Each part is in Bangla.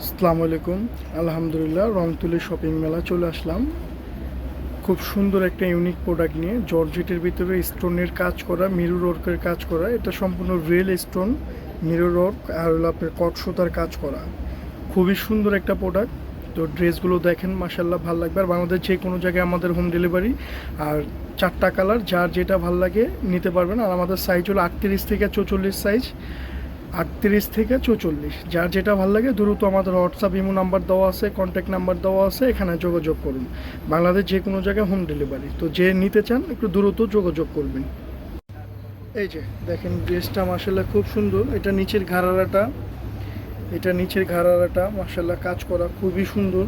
আসসালামু আলাইকুম। আলহামদুলিল্লাহ, রংতুলি শপিং মেলা চলে আসলাম খুব সুন্দর একটা ইউনিক প্রোডাক্ট নিয়ে। জর্জেটের ভিতরে স্টোনের কাজ করা, মিরর ওয়ার্কের কাজ করা। এটা সম্পূর্ণ রিয়েল স্টোন, মিরর ওয়ার্ক আর হলো আপনার কট সুতার কাজ করা। খুবই সুন্দর একটা প্রোডাক্ট। তো ড্রেসগুলো দেখেন, মাসাল্লাহ ভালো লাগবে। আর বাংলাদেশ যে কোনো জায়গায় আমাদের হোম ডেলিভারি। আর 4টা কালার, যার যেটা ভালো লাগে নিতে পারবেন। আর আমাদের সাইজ হলো 38 থেকে 44 সাইজ, 38 থেকে 44, যার যেটা ভালো লাগে দ্রুত আমাদের হোয়াটসঅ্যাপ ইমো নাম্বার দেওয়া আছে, কন্ট্যাক্ট নাম্বার দেওয়া আছে, এখানে যোগাযোগ করুন। বাংলাদেশ যে কোনো জায়গায় হোম ডেলিভারি। তো যে নিতে চান একটু দ্রুত যোগাযোগ করবেন। এই যে দেখেন ড্রেসটা মাসাল্লাহ খুব সুন্দর। এটা নিচের ঘাড়ারাটা মাসাল্লাহ কাজ করা খুবই সুন্দর।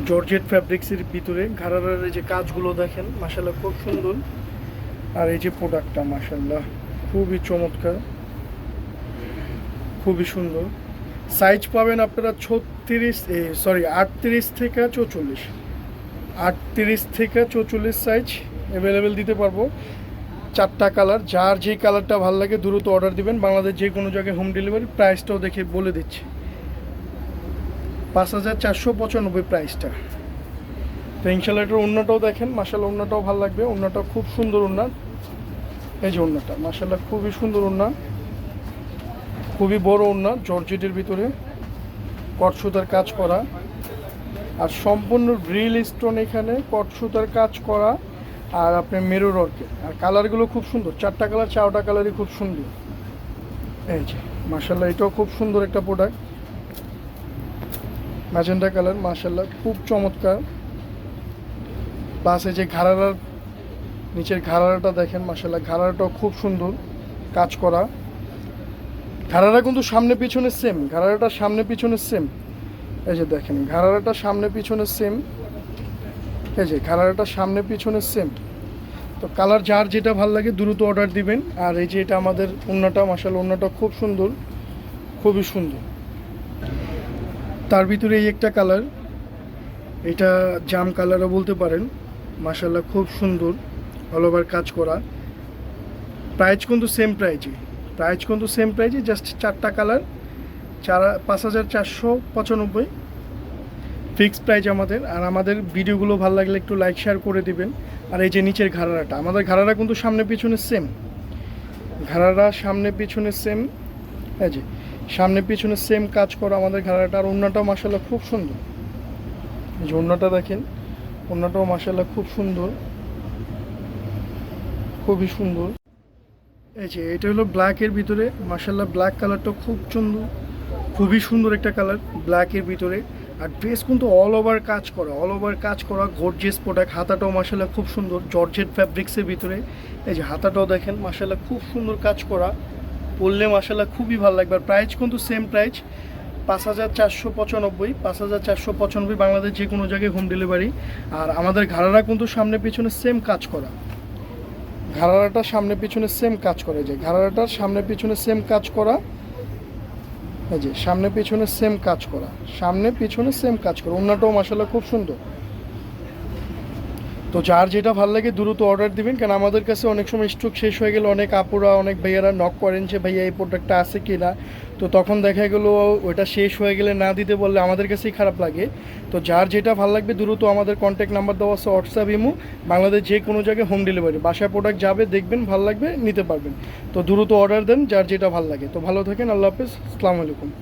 জর্জেট ফ্যাব্রিক্সের ভিতরে ঘাড়ারার যে কাজগুলো দেখেন মাসাল্লাহ খুব সুন্দর। আর এই যে প্রোডাক্টটা মাসাল্লাহ খুবই চমৎকার, খুবই সুন্দর। সাইজ পাবেন আপনারা 38 থেকে 44, 38 থেকে 44 সাইজ অ্যাভেলেবেল দিতে পারবো। 4টা কালার, যার যেই কালারটা ভালো লাগে দ্রুত অর্ডার দিবেন। বাংলাদেশ যে কোনো জায়গায় হোম ডেলিভারি। প্রাইসটাও দেখে বলে দিচ্ছি, 5495 প্রাইসটা। তো ইনশাল্লাহ এটার ওড়নাটাও দেখেন, মাসাল্লাহ ওড়নাটাও ভালো লাগবে। ওড়নাটাও খুব সুন্দর ওড়না। এই যে ওড়নাটা মাসাল্লাহ খুবই সুন্দর ওড়না, খুবই বড় ওড়না, জর্জেটের ভিতরে কট সুতার কাজ করা। আর সম্পূর্ণ রিয়েল স্টোন, এখানে কট সুতার কাজ করা। আর আপনার মিরর ওয়ার্কের। আর কালারগুলো খুব সুন্দর, 4টা কালার, 4টা কালারই খুব সুন্দর। এই যে মাশাল্লাহ এটাও খুব সুন্দর একটা প্রোডাক্ট, ম্যাজেন্টা কালার, মাশাল্লাহ খুব চমৎকার। প্লাস এই যে ঘাড়ারার নিচের ঘাড়ারাটা দেখেন, মাশাল্লাহ ঘাড়ারাটাও খুব সুন্দর কাজ করা। ঘাড়ারা কিন্তু সামনে পিছনে সেম, ঘাড়ারাটা সামনে পিছনে সেম। এই যে দেখেন ঘাড়ারাটা সামনে পিছনে সেম। এই যে ঘাড়ারাটা সামনে পিছনে সেম। তো কালার যার যেটা ভালো লাগে দ্রুত অর্ডার দিবেন। আর এই যে এটা আমাদের ওড়নাটা, মাশাআল্লাহ ওড়নাটা খুব সুন্দর, খুবই সুন্দর। তার ভিতরে এই একটা কালার, এটা জাম কালারও বলতে পারেন, মাশাআল্লাহ খুব সুন্দর, অল ওভার কাজ করা। প্রাইস কিন্তু সেম প্রাইজে, জাস্ট 4টা কালার, 5495 ফিক্সড প্রাইস আমাদের। আর আমাদের ভিডিওগুলো ভালো লাগলে একটু লাইক শেয়ার করে দিবেন। আর এই যে নিচের ঘাড়ারাটা, আমাদের ঘাড়ারা কিন্তু সামনে পিছনে সেম, ঘাড়ারা সামনে পিছনে সেম। এই যে সামনে পিছনে সেম কাজ করা আমাদের ঘাড়াটা। আর ওড়নাটাও মাশাআল্লাহ খুব সুন্দর। এই যে ওড়নাটা দেখেন, ওড়নাটাও মাশাআল্লাহ খুব সুন্দর, খুবই সুন্দর। এই যে এটা হলো ব্ল্যাকের ভিতরে, মাশাআল্লাহ ব্ল্যাক কালারটা খুব সুন্দর, খুবই সুন্দর একটা কালার ব্ল্যাকের ভিতরে। আর ড্রেস কিন্তু অল ওভার কাজ করা গর্জিয়াস প্রোডাক্ট। হাতাটাও মাশাআল্লাহ খুব সুন্দর, জর্জেট ফ্যাব্রিক্সের ভিতরে। এই যে হাতাটাও দেখেন মাশাআল্লাহ খুব সুন্দর কাজ করা, পরলে মাশাআল্লাহ খুবই ভালো লাগবে। আর প্রাইস কিন্তু সেম প্রাইস, 5495 বাংলাদেশ যে কোনো জায়গায় হোম ডেলিভারি। আর আমাদের ঘাড়ারা কিন্তু সামনে পিছনে সেম কাজ করা, ঘাড়ারাটা সামনে পিছনে সেম কাজ করে। যে ঘাড়ারাটার সামনে পিছনে সেম কাজ করা। এই যে সামনে পিছনে সেম কাজ করা, সামনে পিছনে সেম কাজ করা। ওড়নাটাও মাশাআল্লাহ খুব সুন্দর। তো যার যেটা ভালো লাগে দ্রুত অর্ডার দিবেন, কারণ আমাদের কাছে অনেক সময় স্টক শেষ হয়ে গেলে অনেক আপুরা, অনেক ভাইয়ারা নক করেন যে ভাইয়া এই প্রোডাক্টটা আছে কি না। তো তখন দেখা গেলো ওটা শেষ হয়ে গেলে না দিতে বললে আমাদের কাছেই খারাপ লাগে। তো যার যেটা ভালো লাগবে দ্রুত আমাদের কন্ট্যাক্ট নাম্বার দেওয়া আছে, হোয়াটসঅ্যাপ ইমো। বাংলাদেশ যে কোনো জায়গায় হোম ডেলিভারি। বাসায় প্রোডাক্ট যাবে, দেখবেন ভালো লাগবে নিতে পারবেন। তো দ্রুত অর্ডার দেন যার যেটা ভালো লাগে। তো ভালো থাকেন, আল্লাহ হাফেজ, আসসালামু আলাইকুম।